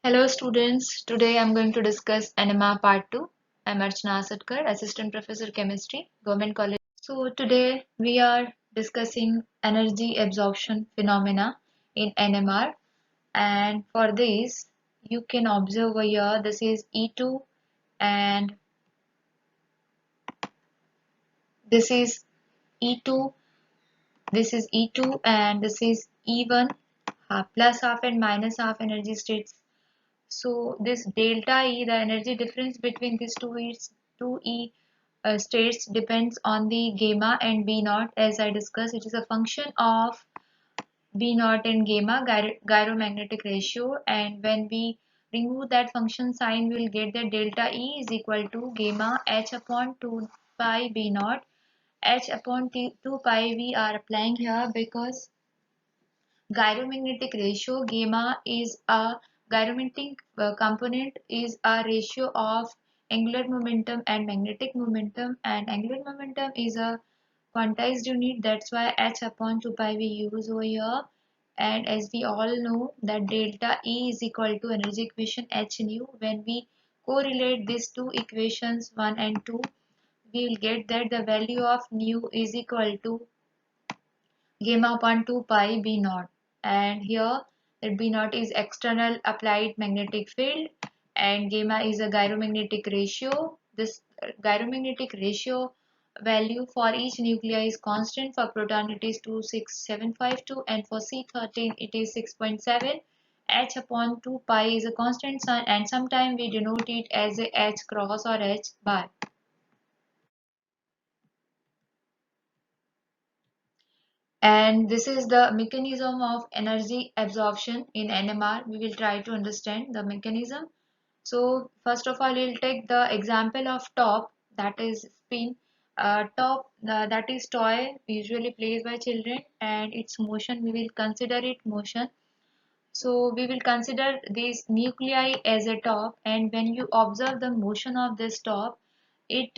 Hello students, today I'm going to discuss NMR Part 2. I'm Archana Asatkar, Assistant Professor Chemistry, Government College. So today we are discussing energy absorption phenomena in NMR, and for this you can observe over here this is E2 and this is E2, this is E2 and this is E1, plus half and minus half energy states. So this delta E, the energy difference between these two E states depends on the gamma and B naught. As I discussed, it is a function of B naught and gamma gyromagnetic ratio, and when we remove that function sign, we will get that delta E is equal to gamma H upon 2 pi B naught. H upon 2 pi we are applying here because gyromagnetic ratio gamma is a gyromagnetic component is a ratio of angular momentum and magnetic momentum, and angular momentum is a quantized unit. That's why h upon 2 pi we use over here. And as we all know that delta E is equal to energy equation H nu, when we correlate these two equations 1 and 2, we will get that the value of nu is equal to gamma upon 2 pi B naught, and here that B naught is external applied magnetic field and gamma is a gyromagnetic ratio. This gyromagnetic ratio value for each nuclei is constant. For proton it is 26752 and for C13 it is 6.7. H upon 2 pi is a constant and sometimes we denote it as a H cross or H bar. And this is the mechanism of energy absorption in NMR. We will try to understand the mechanism. So first of all, we'll take the example of top, that is spin. Top, that is toy usually played by children, and its motion we will consider it motion. So we will consider this nuclei as a top, and when you observe the motion of this top, it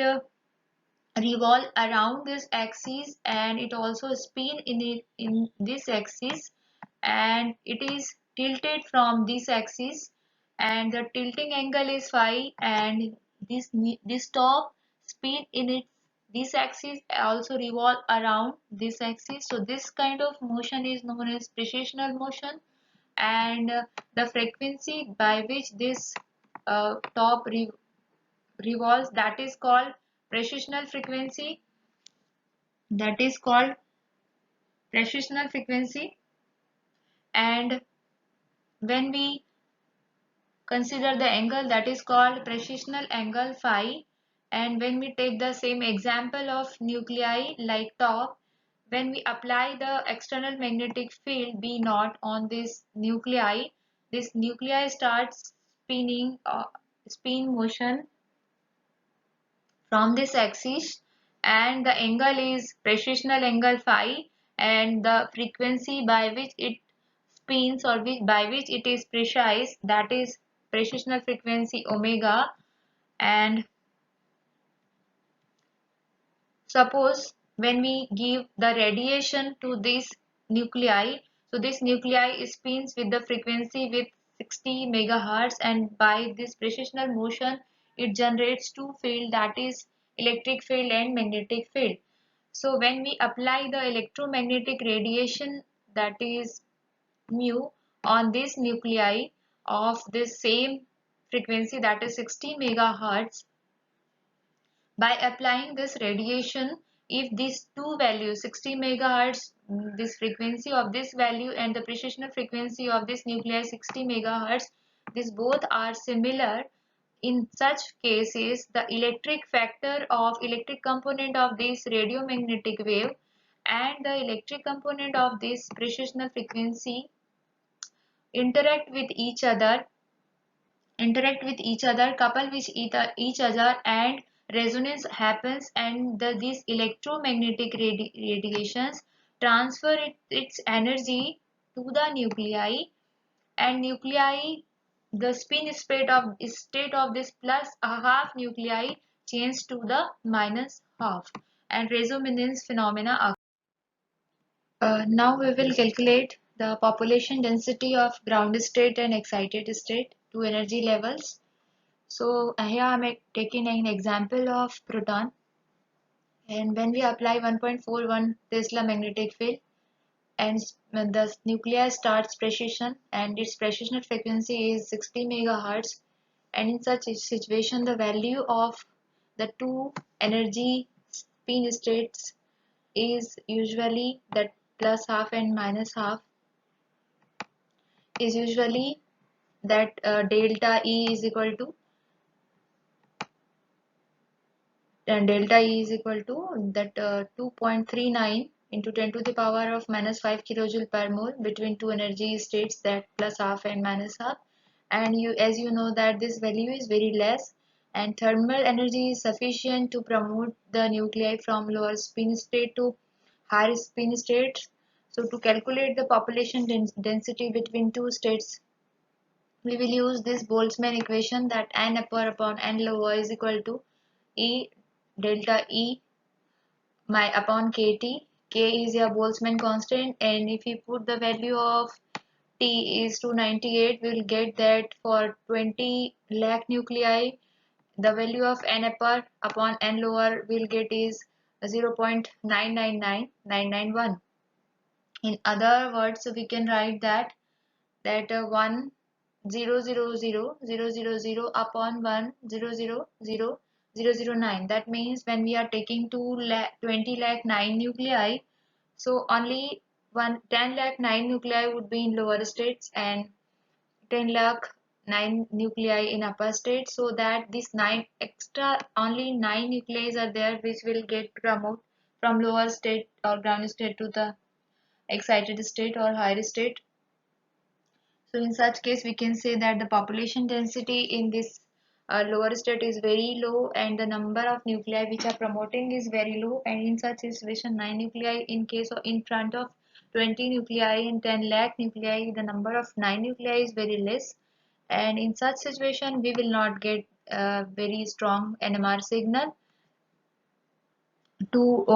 revolve around this axis and it also spin in this axis, and it is tilted from this axis, and the tilting angle is phi, and this top spin in it this axis also revolve around this axis. So this kind of motion is known as precessional motion, and the frequency by which this top revolves, that is called precessional frequency, that is called precessional frequency. And when we consider the angle, that is called precessional angle phi. And when we take the same example of nuclei like top, when we apply the external magnetic field B naught on this nuclei starts spinning, spin motion from this axis, and the angle is precessional angle phi, and the frequency by which it spins or by which it is precise, that is precessional frequency omega. And suppose when we give the radiation to this nuclei, so this nuclei spins with the frequency with 60 megahertz, and by this precessional motion it generates two field, that is electric field and magnetic field. So when we apply the electromagnetic radiation, that is mu, on this nuclei of this same frequency, that is 60 megahertz, by applying this radiation, if these two values 60 megahertz, this frequency of this value and the precessional frequency of this nuclei 60 megahertz, these both are similar, in such cases the electric factor of electric component of this radiomagnetic wave and the electric component of this precessional frequency interact with each other, couple with each other, and resonance happens, and these electromagnetic radiations transfer its energy to the nuclei, and nuclei, the state of this plus a half nuclei change to the minus half, and resonance phenomena occur. Now we will calculate the population density of ground state and excited state, two energy levels. So here I am taking an example of proton, and when we apply 1.41 Tesla magnetic field, and when the nucleus starts precession and its precessional frequency is 60 megahertz, and in such a situation the value of the two energy spin states is usually that plus half and minus half is usually that delta E is equal to delta E is equal to that 2.39 into 10 to the power of minus 5 kilojoule per mole between two energy states, that plus half and minus half. And you, as you know, that this value is very less, and thermal energy is sufficient to promote the nuclei from lower spin state to higher spin states. So to calculate the population density between two states, we will use this Boltzmann equation, that n upper upon n lower is equal to E delta E my upon kt. K is your Boltzmann constant, and if you put the value of T is 298, we will get that for 20 lakh nuclei, the value of n upper upon n lower we'll get is 0.999991. In other words, we can write that 1 0 0 0 0 0 0 upon 1 0 0 0 0 0 9. That means when we are taking 20 lakh 9 nuclei, so only 10 lakh 9 nuclei would be in lower states and 10 lakh 9 nuclei in upper states, so that this 9 extra only 9 nuclei are there which will get promoted from lower state or ground state to the excited state or higher state. So in such case, we can say that the population density in this lower state is very low, and the number of nuclei which are promoting is very low. And in such situation, 9 nuclei in case of in front of 20 nuclei and 10 lakh nuclei, the number of 9 nuclei is very less. And in such situation, we will not get a very strong NMR signal. To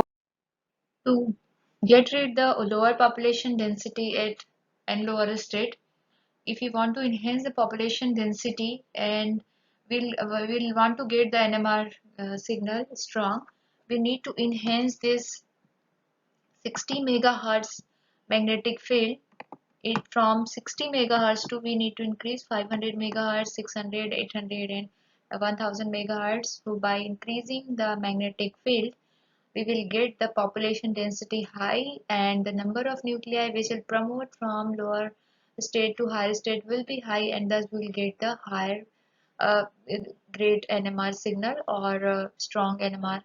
get rid the lower population density at and lower state, if we want to enhance the population density and we'll want to get the NMR signal strong, we need to enhance this 60 megahertz magnetic field. It from 60 megahertz to we need to increase 500 megahertz, 600, 800 and 1000 megahertz. So by increasing the magnetic field, we will get the population density high, and the number of nuclei which will promote from lower state to higher state will be high, and thus we will get the higher uh, great NMR signal or strong NMR.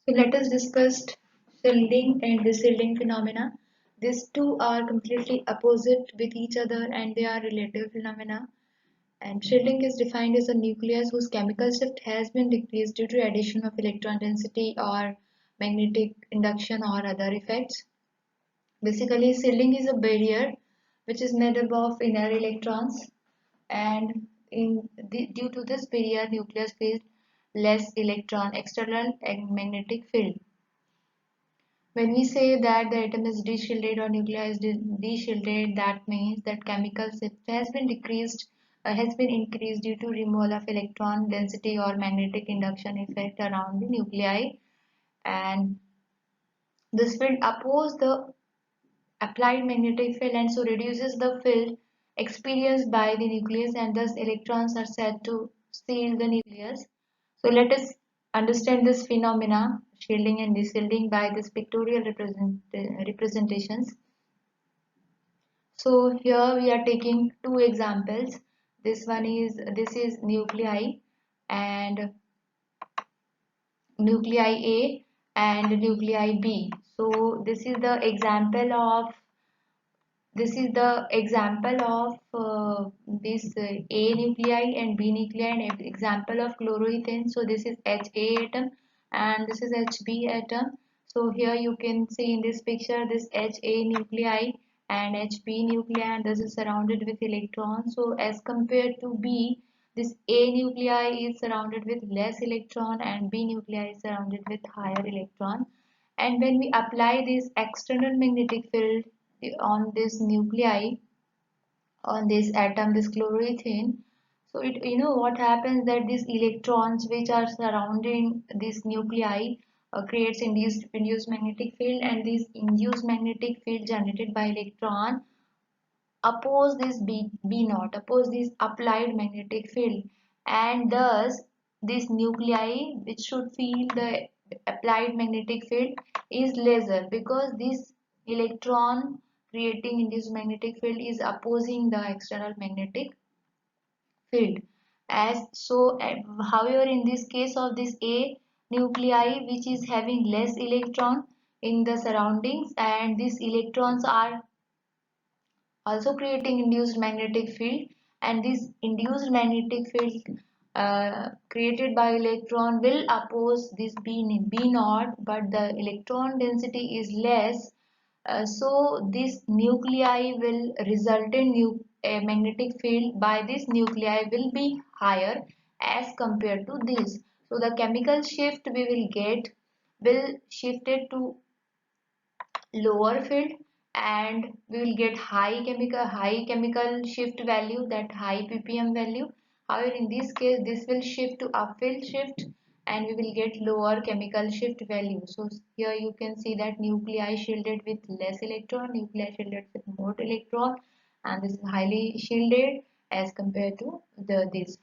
So let us discuss shielding and deshielding phenomena. These two are completely opposite with each other, and they are relative phenomena. And shielding is defined as a nucleus whose chemical shift has been decreased due to addition of electron density or magnetic induction or other effects. Basically, shielding is a barrier which is made up of inner electrons, and due to this barrier, nucleus faces less electron external and magnetic field. When we say that the atom is deshielded or nuclei is deshielded, that means that chemical shift has been increased due to removal of electron density or magnetic induction effect around the nuclei, and this field opposes the applied magnetic field and so reduces the field experienced by the nucleus, and thus electrons are said to shield the nucleus. So let us understand this phenomena, shielding and deshielding, by this pictorial representations. So here we are taking two examples. This is nuclei and nuclei A and nuclei B. So this is the example of this A nuclei and B nuclei, and example of chloroethane. So this is Ha atom and this is Hb atom. So here you can see in this picture this Ha nuclei and Hb nuclei, and this is surrounded with electrons. So as compared to B, this A nuclei is surrounded with less electron and B nuclei is surrounded with higher electron. And when we apply this external magnetic field on this nuclei, on this atom, this chloroethane, so it, you know what happens, that these electrons which are surrounding this nuclei creates induced magnetic field, and this induced magnetic field generated by electron oppose this B naught, oppose this applied magnetic field, and thus this nuclei which should feel the applied magnetic field is lesser, because this electron creating induced magnetic field is opposing the external magnetic field. As so, however, in this case of this A nuclei which is having less electron in the surroundings, and these electrons are also creating induced magnetic field, and this induced magnetic field created by electron will oppose this B naught, but the electron density is less, so this nuclei will result in magnetic field by this nuclei will be higher as compared to this. So the chemical shift we will get will shift it to lower field, and we will get high chemical shift value, that high ppm value. However, in this case this will shift to upfield shift, and we will get lower chemical shift value. So here you can see that nuclei shielded with less electron, nuclei shielded with more electron, and this is highly shielded as compared to this.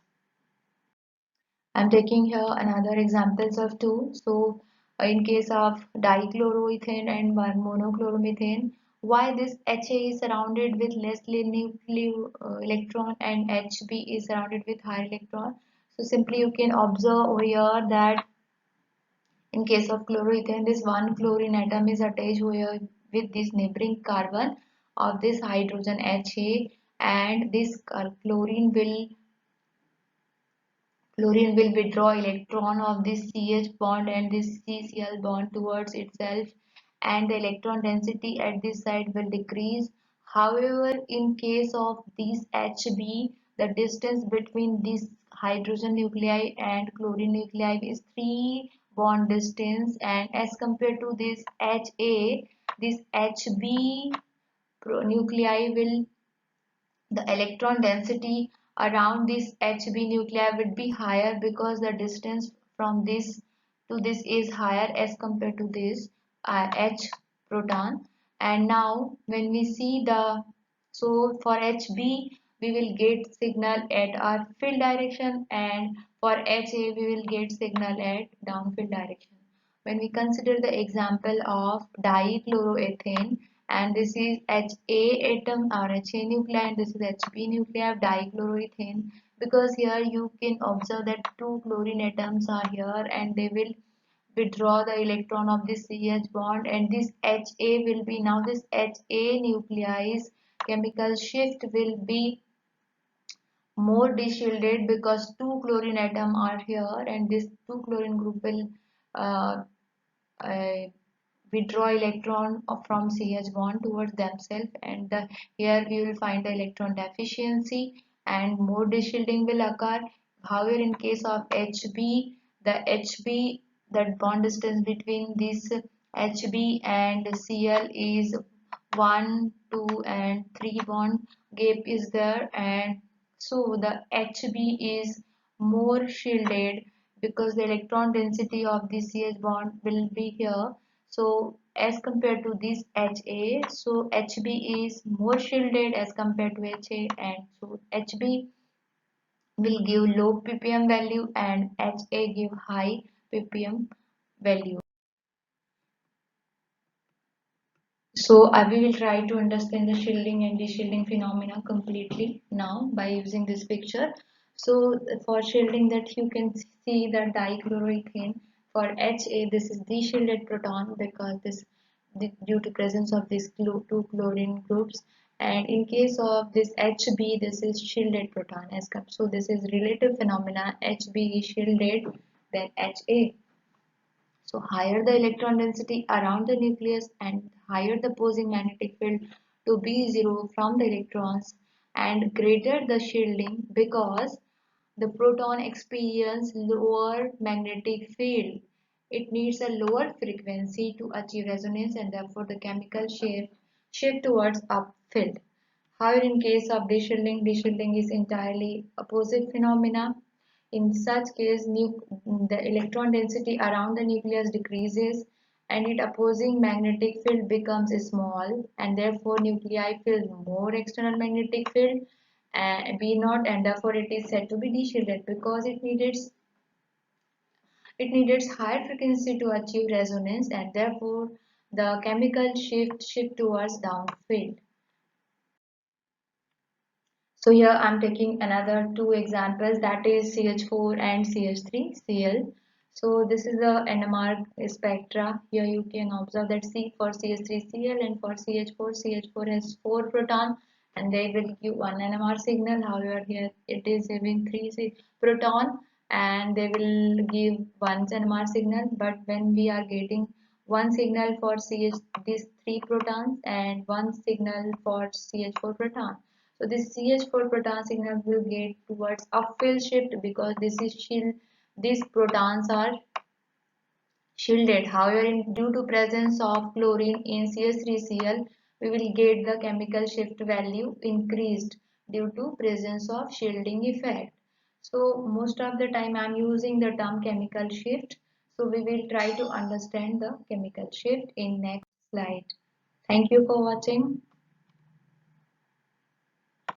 I'm taking here another examples of two. So, in case of dichloroethane and one monochloromethane, why this HA is surrounded with less nuclear electron and HB is surrounded with higher electron. So, simply you can observe over here that in case of chloroethane, this one chlorine atom is attached here with this neighboring carbon of this hydrogen HA, and this chlorine will withdraw electron of this CH bond and this CCl bond towards itself, and the electron density at this side will decrease. However, in case of this HB, the distance between this hydrogen nuclei and chlorine nuclei is 3 bond distance, and as compared to this HA, this HB nuclei will, the electron density around this Hb nuclei would be higher, because the distance from this to this is higher as compared to this H proton. And now when we see the, so for Hb we will get signal at our field direction, and for Ha we will get signal at downfield direction. When we consider the example of dichloroethane, and this is Ha atom or Ha nuclei, and this is Hb nuclei of dichloroethane, because here you can observe that two chlorine atoms are here, and they will withdraw the electron of this CH bond, and this Ha will be, now this Ha nuclei's chemical shift will be more deshielded, because two chlorine atom are here, and this two chlorine group will uh, uh, withdraw electron from CH bond towards themselves, and here we will find the electron deficiency and more deshielding will occur. However, in case of HB, the bond distance between this HB and Cl is 1, 2 and 3 bond gap is there, and so the HB is more shielded, because the electron density of this CH bond will be here. So as compared to this HA, so HB is more shielded as compared to HA, and so HB will give low ppm value and HA give high ppm value. So we will try to understand the shielding and deshielding phenomena completely now by using this picture. So for shielding, that you can see that dichloroethane, for Ha this is deshielded proton, because this due to presence of these two chlorine groups, and in case of this Hb this is shielded proton. So this is relative phenomena, Hb is shielded than Ha. So higher the electron density around the nucleus, and higher the opposing magnetic field to B0 from the electrons, and greater the shielding, because the proton experience lower magnetic field, It needs a lower frequency to achieve resonance and therefore the chemical shift towards upfield. However, in case of deshielding is entirely opposite phenomena. In such case, the electron density around the nucleus decreases and its opposing magnetic field becomes small and therefore nuclei feel more external magnetic field and B naught, and therefore it is said to be deshielded because it needed higher frequency to achieve resonance and therefore the chemical shift towards downfield. So here I'm taking another two examples, that is CH4 and CH3Cl. So this is the NMR spectra. Here you can observe that C for CH3Cl and for CH4, CH4 has 4 proton and they will give one NMR signal. However, here it is having 3 proton and they will give one NMR signal. But when we are getting one signal for CH, these 3 protons and one signal for CH4 proton. So this CH4 proton signal will get towards upfield shift because these protons are shielded. However, due to presence of chlorine in CH3Cl, we will get the chemical shift value increased due to presence of shielding effect. So most of the time I am using the term chemical shift. So we will try to understand the chemical shift in next slide. Thank you for watching.